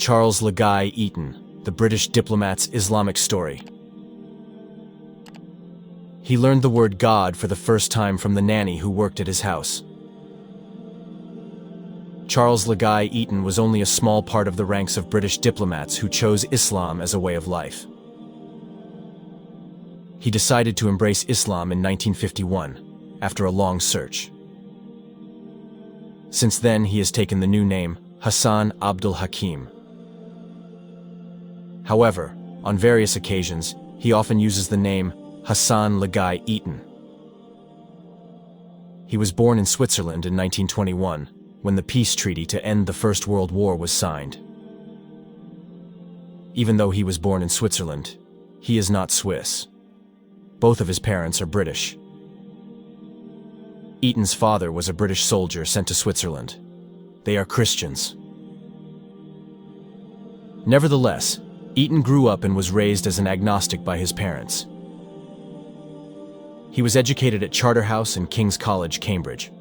Charles Le Gai Eaton, the British diplomat's Islamic story. He learned the word God for the first time from the nanny who worked at his house. Charles Le Gai Eaton was only a small part of the ranks of British diplomats who chose Islam as a way of life. He decided to embrace Islam in 1951, after a long search. Since then, he has taken the new name Hassan Abdul Hakeem. However, on various occasions, he often uses the name Hassan Le Gai Eaton. He was born in Switzerland in 1921, when the peace treaty to end the First World War was signed. Even though he was born in Switzerland, he is not Swiss. Both of his parents are British. Eaton's father was a British soldier sent to Switzerland. They are Christians. Nevertheless, Eaton grew up and was raised as an agnostic by his parents. He was educated at Charterhouse and King's College, Cambridge.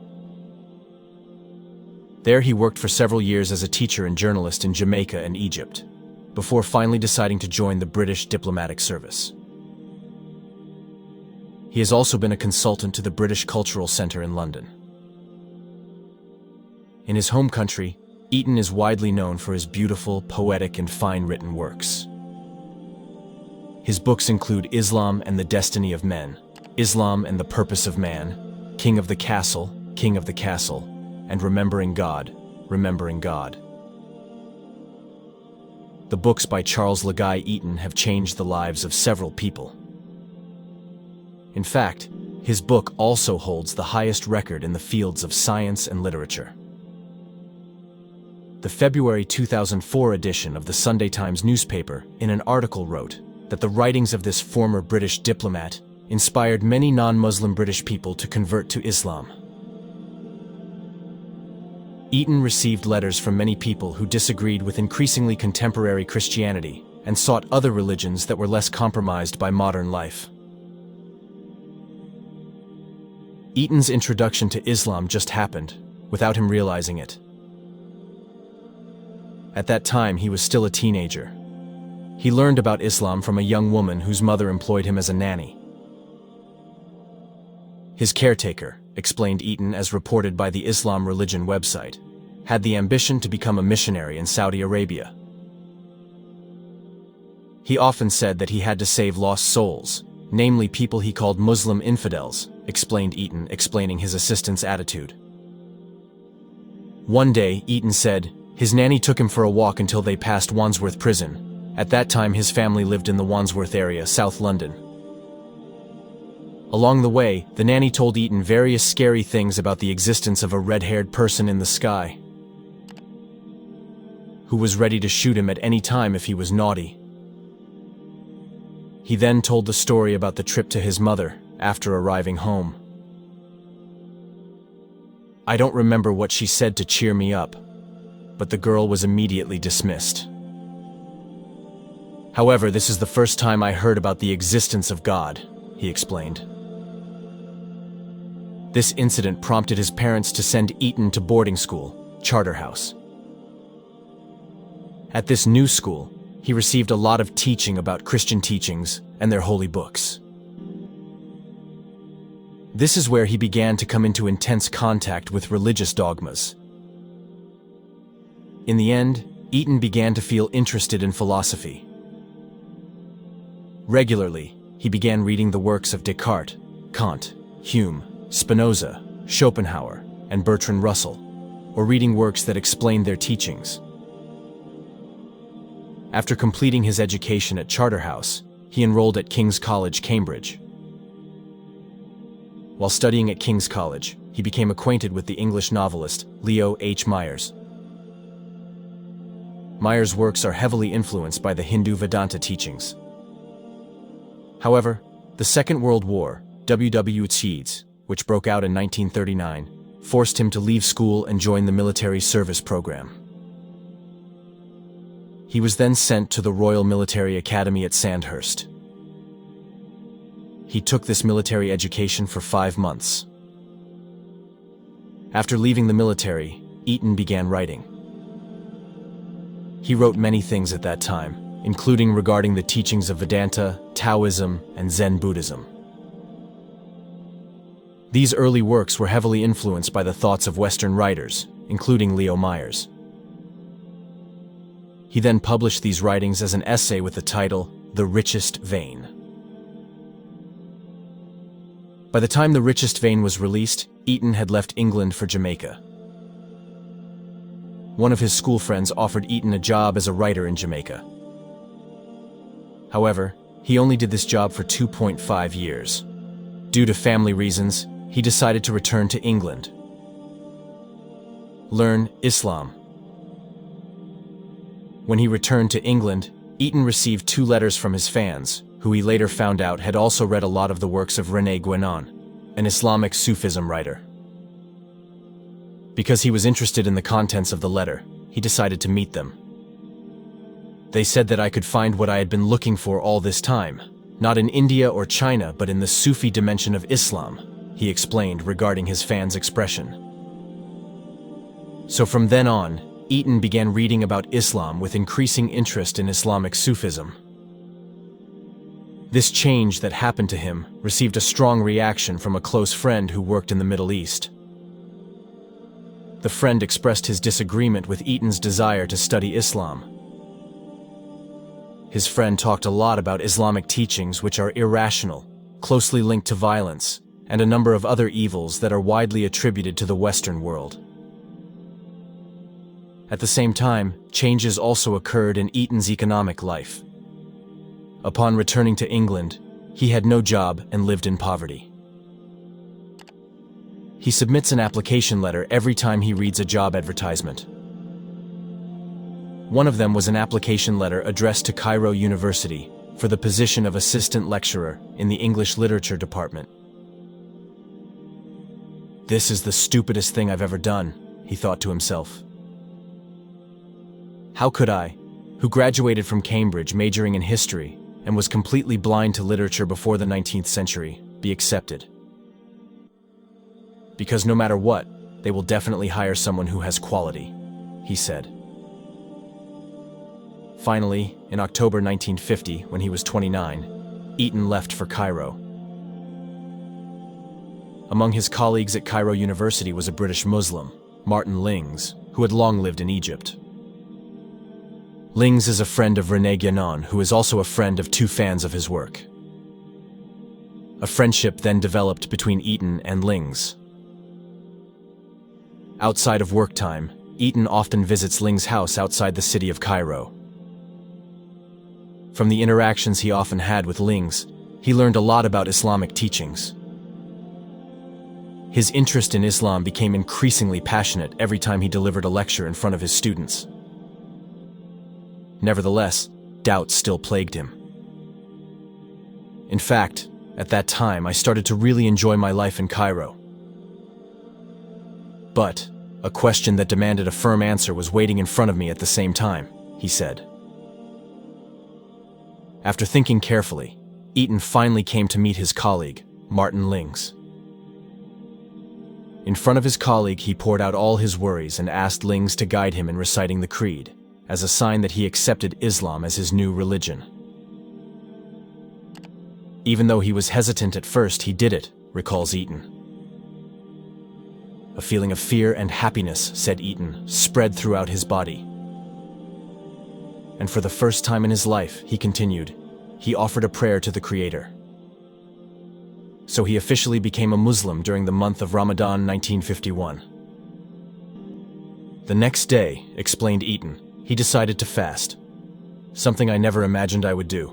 There he worked for several years as a teacher and journalist in Jamaica and Egypt, before finally deciding to join the British diplomatic service. He has also been a consultant to the British Cultural Centre in London. In his home country, Eaton is widely known for his beautiful, poetic, and fine-written works. His books include Islam and the Destiny of Men, Islam and the Purpose of Man, King of the Castle, and Remembering God, Remembering God. The books by Charles Le Gai Eaton have changed the lives of several people. In fact, his book also holds the highest record in the fields of science and literature. The February 2004 edition of the Sunday Times newspaper, in an article, wrote that the writings of this former British diplomat inspired many non-Muslim British people to convert to Islam. Eaton received letters from many people who disagreed with increasingly contemporary Christianity and sought other religions that were less compromised by modern life. Eaton's introduction to Islam just happened, without him realizing it. At that time, he was still a teenager. He learned about Islam from a young woman whose mother employed him as a nanny. His caretaker, explained Eaton as reported by the Islam Religion website, had the ambition to become a missionary in Saudi Arabia. He often said that he had to save lost souls, namely people he called Muslim infidels, explained Eaton, explaining his assistant's attitude. One day, Eaton said, his nanny took him for a walk until they passed Wandsworth Prison. At that time, his family lived in the Wandsworth area, South London. Along the way, the nanny told Eaton various scary things about the existence of a red-haired person in the sky, who was ready to shoot him at any time if he was naughty. He then told the story about the trip to his mother after arriving home. I don't remember what she said to cheer me up, but the girl was immediately dismissed. However, this is the first time I heard about the existence of God, he explained. This incident prompted his parents to send Eaton to boarding school, Charterhouse. At this new school, he received a lot of teaching about Christian teachings and their holy books. This is where he began to come into intense contact with religious dogmas. In the end, Eaton began to feel interested in philosophy. Regularly, he began reading the works of Descartes, Kant, Hume, Spinoza, Schopenhauer, and Bertrand Russell, or reading works that explained their teachings. After completing his education at Charterhouse, he enrolled at King's College, Cambridge. While studying at King's College, he became acquainted with the English novelist Leo H. Myers. Myers' works are heavily influenced by the Hindu Vedanta teachings. However, the Second World War, WW, which broke out in 1939, forced him to leave school and join the military service program. He was then sent to the Royal Military Academy at Sandhurst. He took this military education for 5 months. After leaving the military, Eaton began writing. He wrote many things at that time, including regarding the teachings of Vedanta, Taoism, and Zen Buddhism. These early works were heavily influenced by the thoughts of Western writers, including Leo Myers. He then published these writings as an essay with the title, The Richest Vein. By the time The Richest Vein was released, Eaton had left England for Jamaica. One of his school friends offered Eaton a job as a writer in Jamaica. However, he only did this job for 2.5 years. Due to family reasons, he decided to return to England. Learn Islam. When he returned to England, Eaton received 2 letters from his fans, who he later found out had also read a lot of the works of René Guénon, an Islamic Sufism writer. Because he was interested in the contents of the letter, he decided to meet them. They said that I could find what I had been looking for all this time, not in India or China, but in the Sufi dimension of Islam, he explained regarding his fans' expression. So from then on, Eaton began reading about Islam with increasing interest in Islamic Sufism. This change that happened to him received a strong reaction from a close friend who worked in the Middle East. The friend expressed his disagreement with Eaton's desire to study Islam. His friend talked a lot about Islamic teachings which are irrational, closely linked to violence, and a number of other evils that are widely attributed to the Western world. At the same time, changes also occurred in Eaton's economic life. Upon returning to England, he had no job and lived in poverty. He submits an application letter every time he reads a job advertisement. One of them was an application letter addressed to Cairo University for the position of assistant lecturer in the English literature department. "This is the stupidest thing I've ever done," he thought to himself. How could I, who graduated from Cambridge majoring in history and was completely blind to literature before the 19th century, be accepted? Because no matter what, they will definitely hire someone who has quality, he said. Finally, in October 1950, when he was 29, Eaton left for Cairo. Among his colleagues at Cairo University was a British Muslim, Martin Lings, who had long lived in Egypt. Lings is a friend of René Guénon, who is also a friend of 2 fans of his work. A friendship then developed between Eaton and Lings. Outside of work time, Eaton often visits Lings' house outside the city of Cairo. From the interactions he often had with Lings, he learned a lot about Islamic teachings. His interest in Islam became increasingly passionate every time he delivered a lecture in front of his students. Nevertheless, doubts still plagued him. In fact, at that time, I started to really enjoy my life in Cairo. But a question that demanded a firm answer was waiting in front of me at the same time, he said. After thinking carefully, Eaton finally came to meet his colleague, Martin Lings. In front of his colleague, he poured out all his worries and asked Lings to guide him in reciting the creed, as a sign that he accepted Islam as his new religion. Even though he was hesitant at first, he did it, recalls Eaton. A feeling of fear and happiness, said Eaton, spread throughout his body. And for the first time in his life, he continued, he offered a prayer to the Creator. So he officially became a Muslim during the month of Ramadan 1951. The next day, explained Eaton, he decided to fast, something I never imagined I would do.